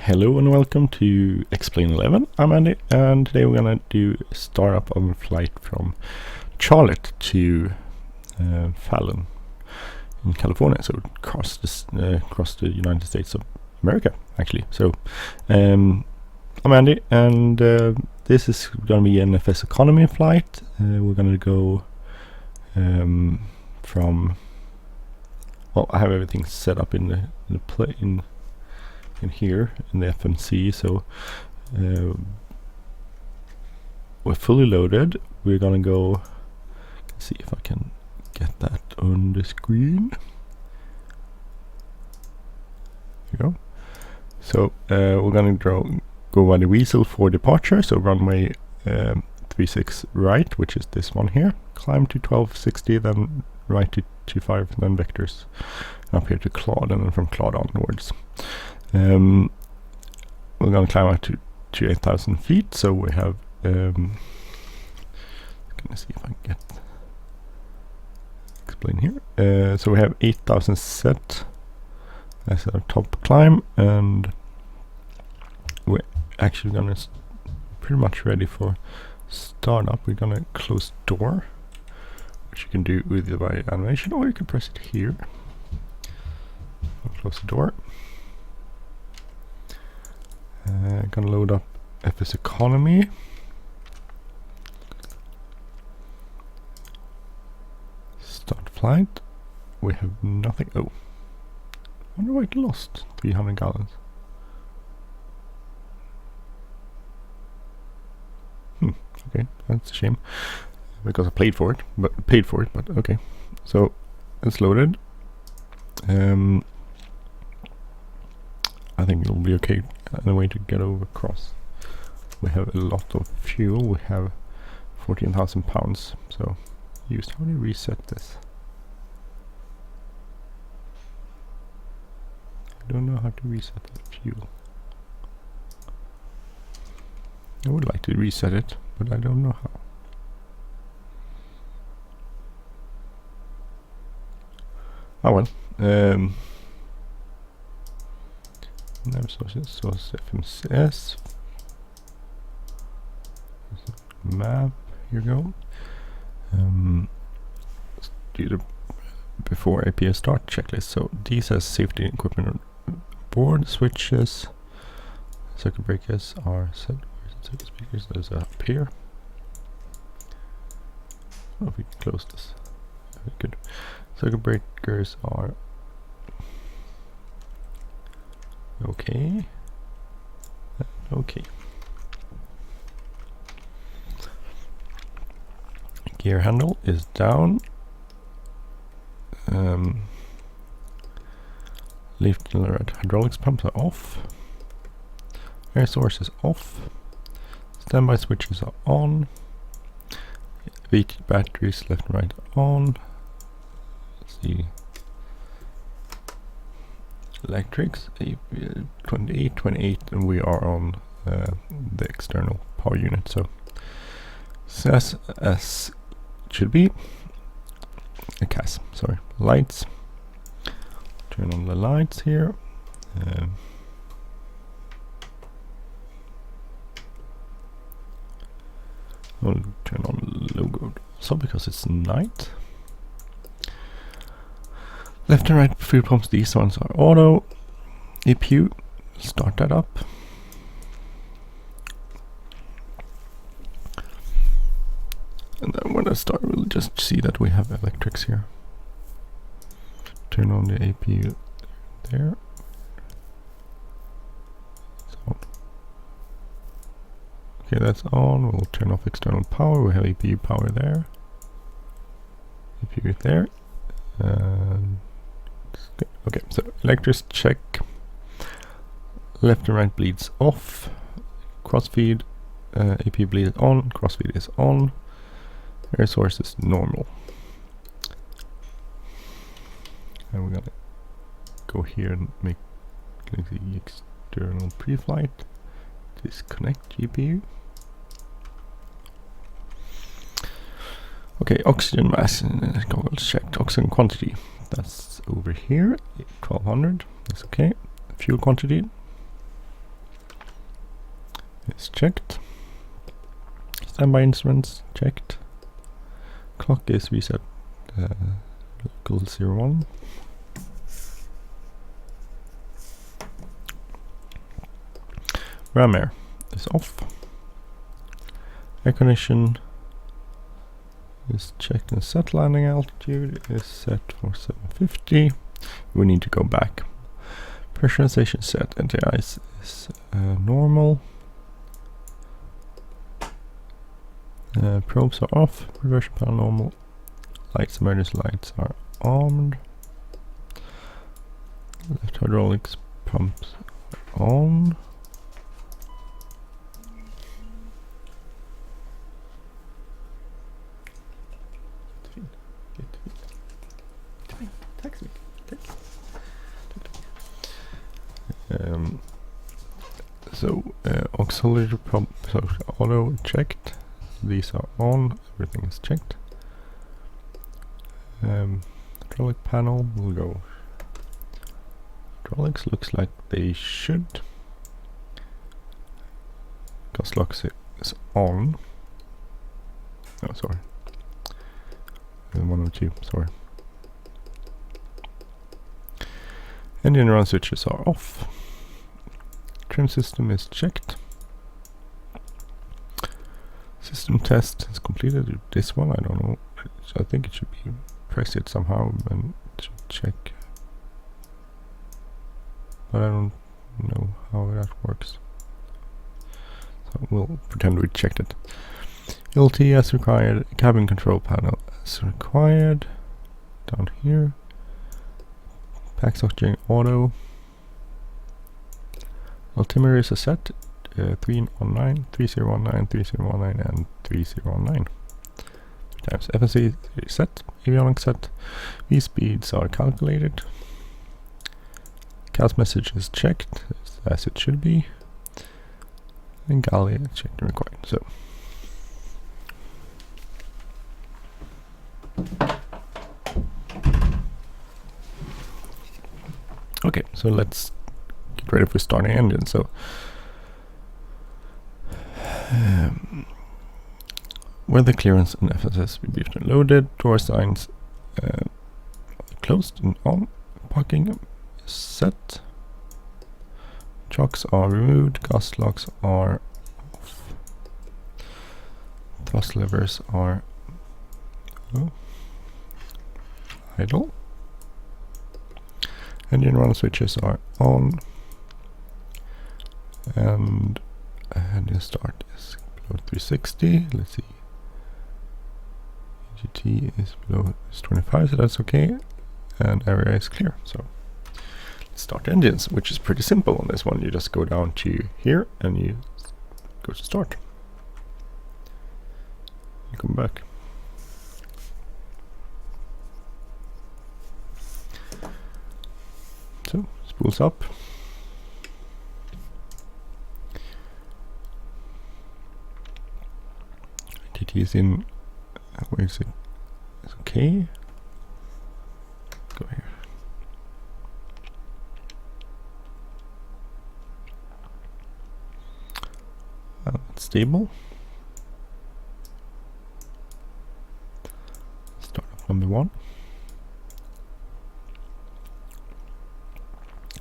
Hello and welcome to XP11. I'm Andy, and today we're gonna do a startup of a flight from Charlotte to Fallon in California, so across the United States of America, actually. So I'm Andy, and this is gonna be an FS economy flight. We're gonna go from. Well, I have everything set up in the plane. In here in the FMC, so we're fully loaded. We're gonna go see if I can get that on the screen. Here you go. So we're gonna go by the Weasel for departure, so runway 36 right, which is this one here, climb to 1260, then right to 25, then vectors up here to Claude, and then from Claude onwards. We're going to climb out to 8,000 feet, so we have gonna see if I can explain here. So we have 8,000 set as our top climb, and we're actually gonna pretty much ready for startup. We're gonna close door, which you can do either by animation or you can press it here. I'll close the door. Gonna load up FS economy. Start flight. We have nothing. Oh, I wonder why it lost 300 gallons. Okay, that's a shame because I paid for it, but okay. So it's loaded. I think it'll be okay. The way to get over across. We have a lot of fuel. We have 14,000 pounds. So how do you reset this? I don't know how to reset the fuel. I would like to reset it, but I don't know how. Oh well. Never sources FMCS map. Here you go. Let's do the before APS start checklist. So these has safety equipment on board, switches, circuit breakers are set. Circuit speakers, those are up here. Oh, if we can close this. Very good. Circuit breakers are okay. Okay. Gear handle is down. Lift and right hydraulics pumps are off. Air source is off. Standby switches are on. VT batteries left and right on. Let's see. Electrics 28, and we are on the external power unit, so as should be. CAS, sorry. Lights. Turn on the lights here. We'll turn on the logo also because it's night. Left and right fuel pumps, these ones are auto. EPU, start that up. And then when I start, we'll just see that we have electrics here. Turn on the APU there. So, okay, that's on. We'll turn off external power. We have APU power there. APU there. Okay, so electrics check. Left and right bleeds off. Crossfeed, AP bleed on. Crossfeed is on. Air source is normal. And we're gonna go here and make the external pre-flight. Disconnect GPU. Okay, oxygen mass. Goggles checked. Oxygen quantity. That's over here. 1200. That's okay. Fuel quantity. is checked. Standby instruments checked. Clock is reset local 01. Ram air is off. Air condition is checked and set. Landing altitude is set for 750. We need to go back. Pressurization set. Anti-ice is normal. Probes are off. Reversion panel normal. Lights, emergency lights are armed. Left hydraulics pumps on. Auxiliary pump auto checked. These are on. Everything is checked. Hydraulic panel will go. Hydraulics looks like they should. Gas locks is on. Oh, sorry. 102. Sorry. Engine run switches are off. Trim system is checked. System test is completed. This one, I don't know. I think it should be press it somehow and check. But I don't know how that works. So we'll pretend we checked it. LT as required. Cabin control panel as required. Down here. Pack oxygen auto. Altimeter is a set. 319, 3019, 3019 and 3019. 3 times FSC is set. Avionics set. V speeds are calculated. CAS message is checked as it should be. And galley checked and required. So okay, so let's get ready for starting engine. So weather clearance and FSS will be loaded. Door signs closed and on. Parking set. Chocks are removed. Gas locks are off. Thrust levers are idle. Engine run switches are on. And engine start is below 360. Let's see. GT is below 25, so that's okay. And area is clear. So let's start engines, which is pretty simple on this one. You just go down to here and you go to start. You come back. So spools up. TT is in. Where is it? It's okay. Go here. It's stable. Start up number 1.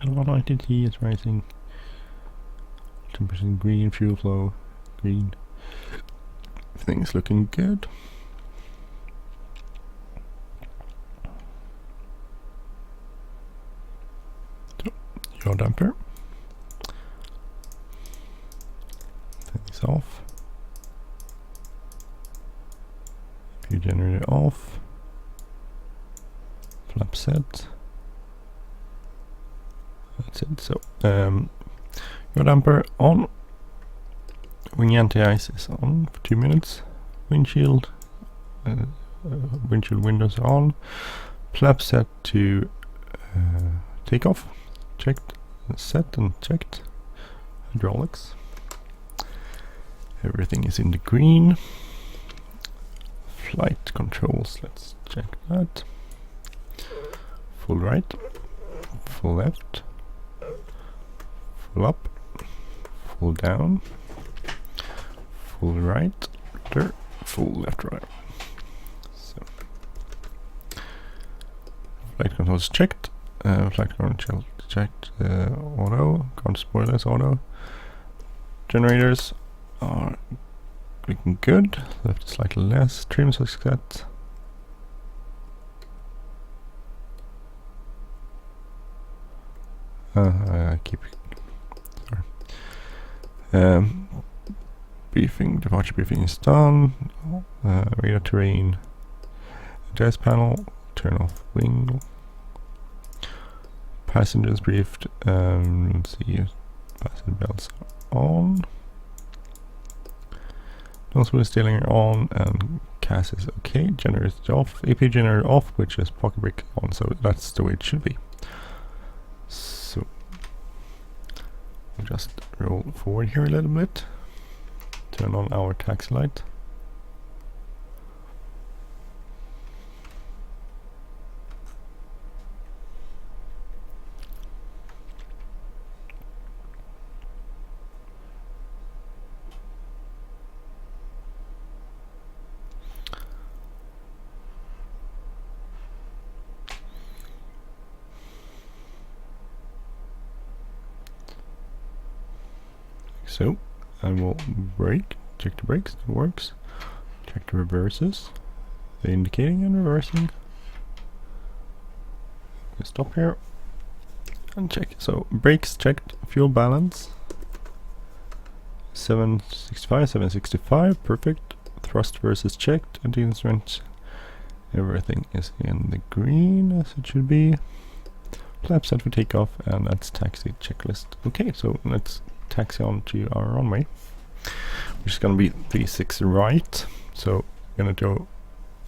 And 190T is rising. 10% green, fuel flow, green. Everything is looking good. So, yaw damper. Things off. Fuel generator off. Flap set. That's it. So, yaw damper on. Wing anti-ice is on for 2 minutes. Windshield windows are on. Flap set to take off. Checked, set and checked. Hydraulics. Everything is in the green. Flight controls, let's check that. Full right, full left, full up, full down. full right, rudder, full left rudder. So flight control is checked. Flight control checked. Auto. Ground spoilers auto. Generators are looking good. Left slightly less. Trims are set. I keep. Sorry. Briefing, departure briefing is done. Radar terrain. Adjust panel. Turn off wing. Passengers briefed. Let's see. Passenger belts are on. Nose wheel steering on, and CAS is okay. Generator is off. AP generator off, which is pocket brake on. So that's the way it should be. So we'll just roll forward here a little bit. Turn on our taxi light. So I will brake, check the brakes, it works. Check the reverses, the indicating and reversing. Stop here and check. So brakes checked, fuel balance 765, 765, perfect. Thrust versus checked, and the instrument, everything is in the green as it should be. Flap set for takeoff, and that's taxi checklist. Okay, so let's taxi on to our runway, which is going to be 36 right. So we're going to go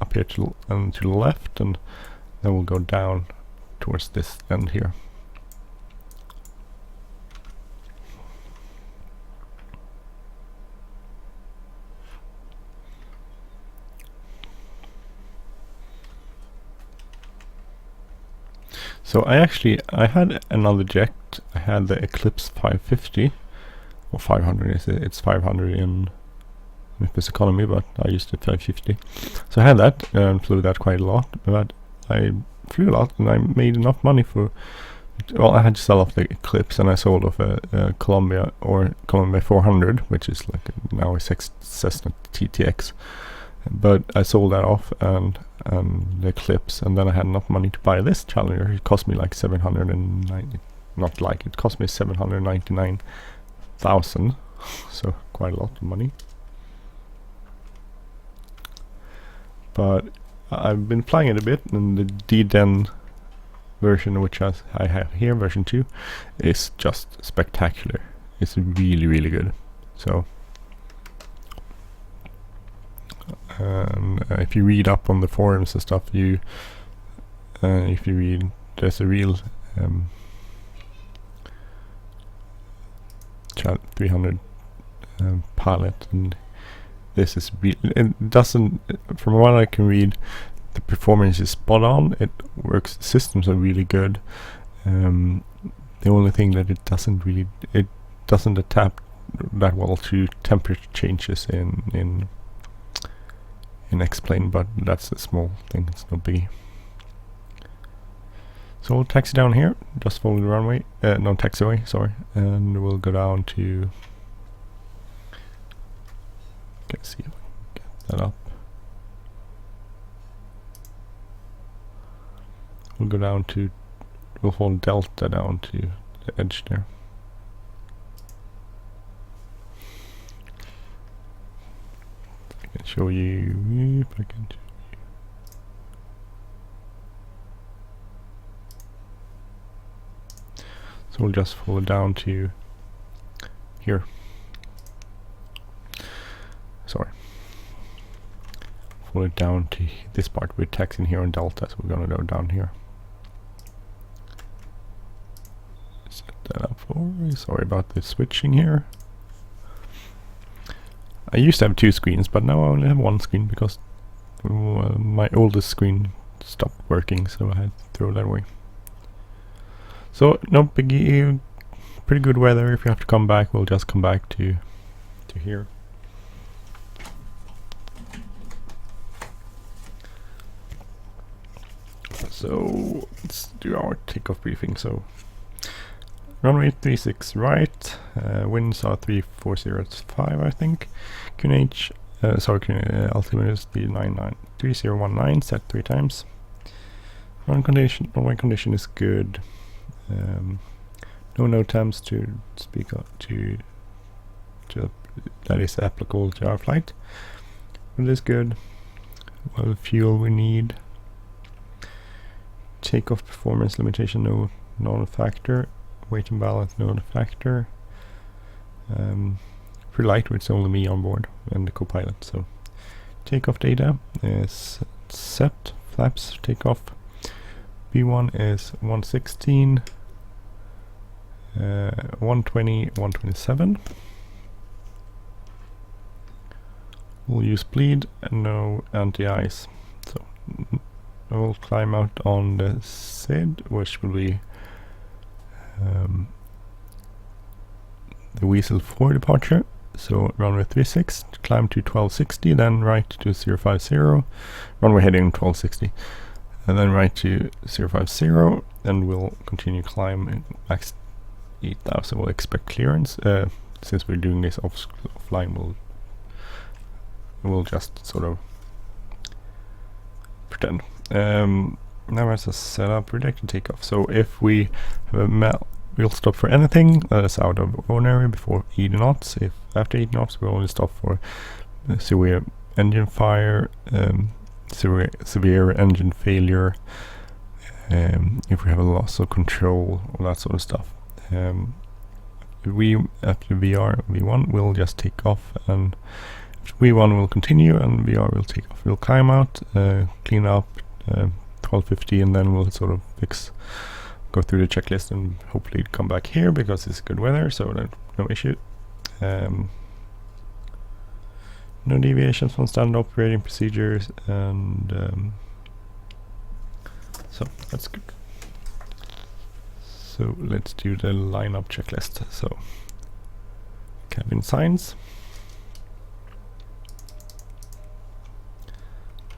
up here to the left, and then we'll go down towards this end here. So I had another jet. I had the Eclipse 550 or 500. It's 500 in Business Economy, but I used the 550. So I had that and flew that quite a lot. But I flew a lot and I made enough money for. Well, I had to sell off the Eclipse, and I sold off a Columbia 400, which is like now a Cessna TTX. But I sold that off and the Eclipse, and then I had enough money to buy this Challenger. It cost me like 790, not like, it cost me 799,000, so quite a lot of money. But I've been flying it a bit, and the DDEN version, which I have here, version 2, is just spectacular. It's really, really good. So if you read up on the forums and stuff, if you read, there's a real 300 pilot, and this is it doesn't, from what I can read, the performance is spot on. It works, the systems are really good. The only thing that it doesn't adapt that well to temperature changes in X-Plane, but that's a small thing, it's no biggie. So we'll taxi down here, just follow the runway, no, taxiway, sorry, and we'll go down to, let's see if I can get that up. We'll go down to, we'll follow Delta down to the edge there. I can show you, if I can show you. So we'll just follow down to here. Sorry. Follow it down to this part. We're taxiing here on Delta, so we're gonna go down here. Set that up for me. Sorry about the switching here. I used to have 2 screens, but now I only have 1 screen because my oldest screen stopped working, so I had to throw that away. So no biggie, pretty good weather. If you have to come back, we'll just come back to here. So let's do our takeoff briefing. So runway 36 right, winds are 3405 I think. QNH, altimeter is the 3019, set 3 times. Runway condition is good. No NOTAMs to speak up to that is applicable to our flight. It is good. Well, fuel we need. Takeoff performance limitation, no, not a factor. Weight and balance, not a factor. For lightweight, it's only me on board and the co-pilot. So takeoff data is set. Flaps takeoff. B1 is 116. 120, 127. We'll use bleed and no anti-ice. So we'll climb out on the SID, which will be the Weasel 4 departure. So runway 36, climb to 1260, then right to 050, runway heading 1260, and then right to 050, and we'll continue climb max 8000. We'll expect clearance. Since we're doing this offline, we'll just sort of pretend. Now as a setup, predicted takeoff. So if we have a we'll stop for anything that is out of ordinary before 80 knots. If after 80 knots, we'll only stop for severe engine fire, severe engine failure, if we have a loss of control, all that sort of stuff. We after V1 will just take off, and V1 will continue and VR will take off. We'll climb out, clean up 1250, and then we'll sort of go through the checklist and hopefully come back here because it's good weather, so no issue. No deviations from standard operating procedures, and so that's good. So let's do the lineup checklist. So cabin signs,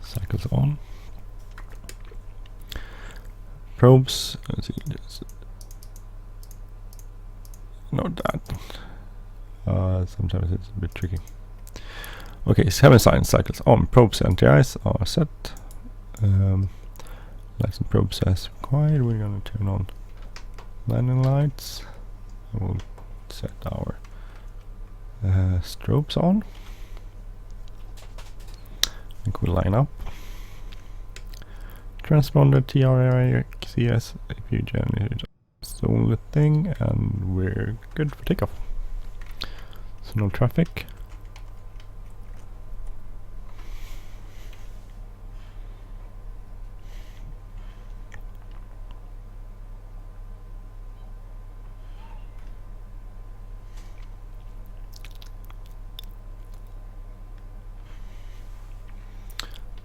cycles on, probes. Let's see, not that. Sometimes it's a bit tricky. Okay, 7 signs, cycles on, probes, anti-ice are set. Lights and probes as required. We're gonna turn on landing lights. We'll set our strobes on. I think we'll line up. Transponder TRIXCS APU generator. That's the only thing, and we're good for takeoff. So no traffic.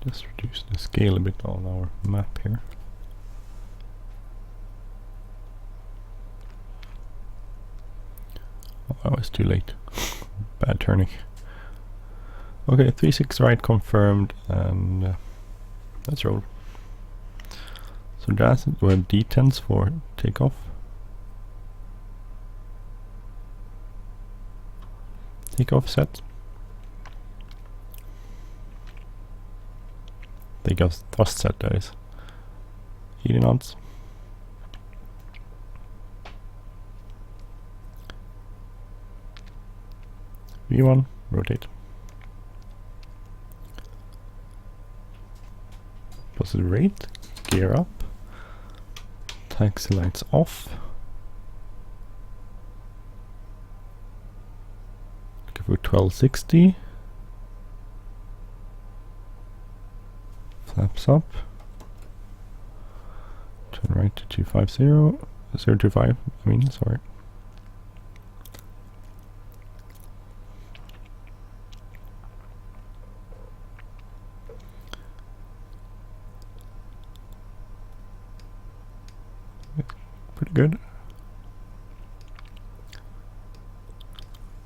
Just reduce the scale a bit on our map here. Oh, it's too late. Bad turning. Okay, 36 right confirmed, and let's roll. So that's it. We have D10s for takeoff. Takeoff set. Takeoff thrust set, that is. 80 knots. V1, rotate. Positive rate, gear up. Taxi lights off. Looking for 1260. Flaps up. Turn right to 250. 025, I mean, sorry. Pretty good.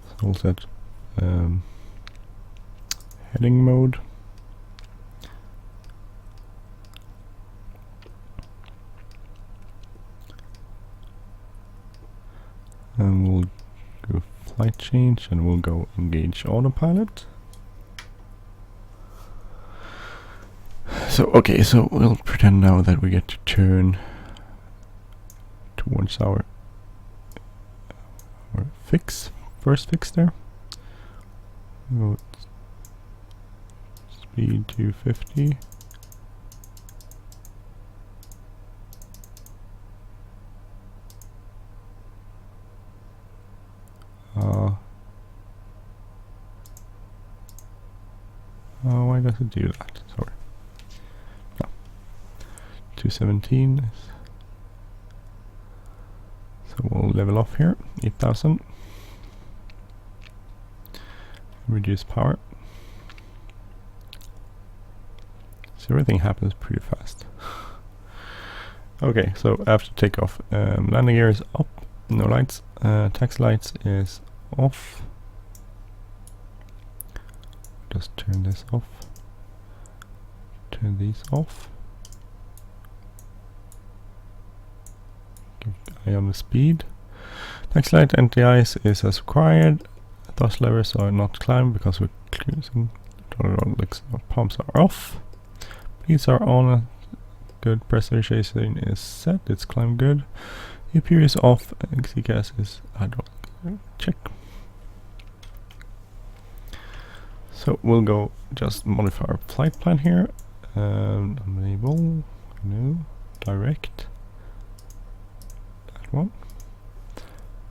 So all set. Heading mode. flight change, and we'll go engage autopilot. So okay, so we'll pretend now that we get to turn towards our first fix there. We'll speed to 50. Why does it do that? Sorry. No. 217. So we'll level off here. 8,000. Reduce power. So everything happens pretty fast. Okay, so after takeoff, landing gear is up. No lights. Taxi lights is off. Just turn this off. Turn these off. Give an eye on the speed. Taxi light anti-ice is as required. Thrust levers are not climbed because we're cruising. Pumps are off. Bleeds are on. Good. Pressurization is set. It's climb good. EPU is off. XC gas is hydraulic. Check. So we'll go just modify our flight plan here. Enable, no, direct. That one.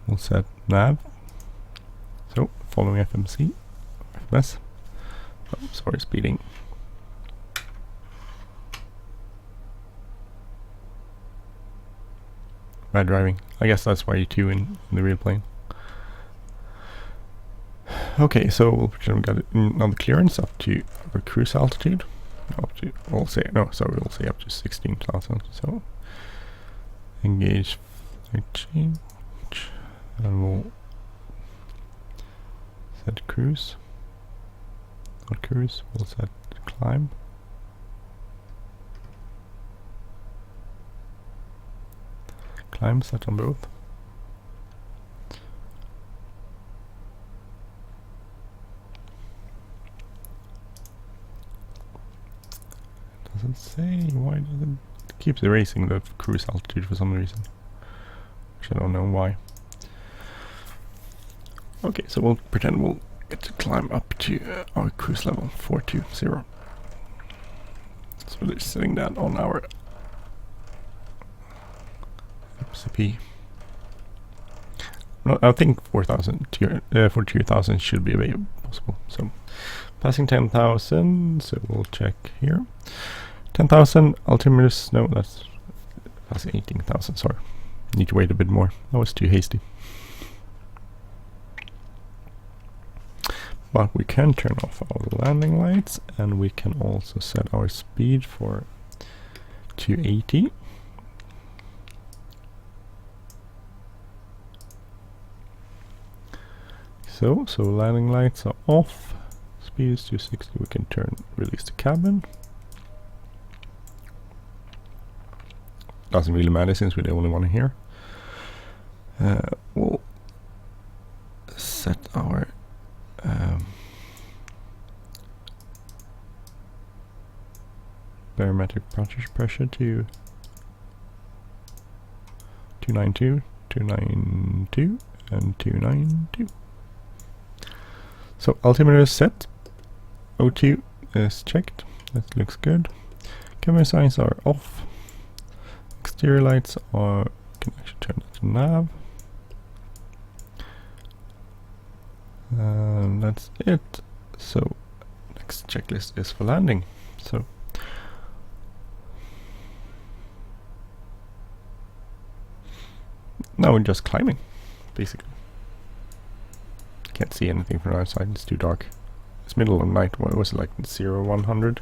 We'll set nav. So following FMC, FMS. Oh, sorry, speeding. Bad driving. I guess that's why you two in the real plane. Okay, so we'll pretend we got it on the clearance up to our cruise altitude. Up to, we'll say up to 16,000. So engage flight change, and we'll set cruise. Not cruise. We'll set climb. Climb set on both. Doesn't say why does it keeps erasing the cruise altitude for some reason, which I don't know why. Okay, so we'll pretend we'll get to climb up to our cruise level 420. So we're setting that on our FCP. No, I think 42,000 should be possible. So passing 10,000, so we'll check here. 10,000 altimeters. No, that's 18,000. Sorry, need to wait a bit more. That was too hasty. But we can turn off our landing lights, and we can also set our speed for 280. So landing lights are off. Speed is 260. We can release the cabin. Doesn't really matter since we're the only one here. We'll set our barometric pressure to 292, 292, and 292. So altimeter is set. O2 is checked. That looks good. Camera signs are off. Exterior lights are, can actually turn that to nav. And that's it. So next checklist is for landing. So now we're just climbing, basically. Can't see anything from outside, it's too dark. It's middle of the night. What was it, like 100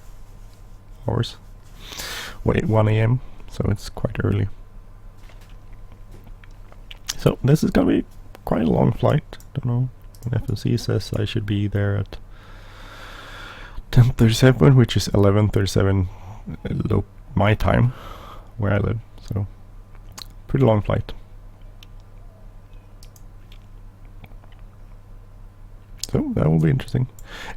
hours? Wait, 1 AM, so it's quite early. So this is gonna be quite a long flight. Don't know. FOC says I should be there at 10:37, which is 11:37 my time, where I live. So pretty long flight. So that will be interesting.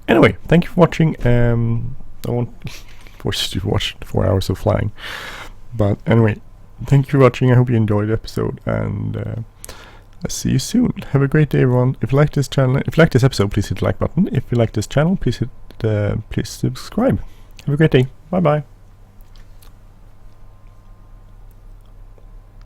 Anyway, thank you for watching. I won't force you to watch 4 hours of flying. But anyway, thank you for watching. I hope you enjoyed the episode, and I'll see you soon. Have a great day, everyone. If you like this channel, if you like this episode, please hit the like button. If you like this channel, please subscribe. Have a great day. Bye bye.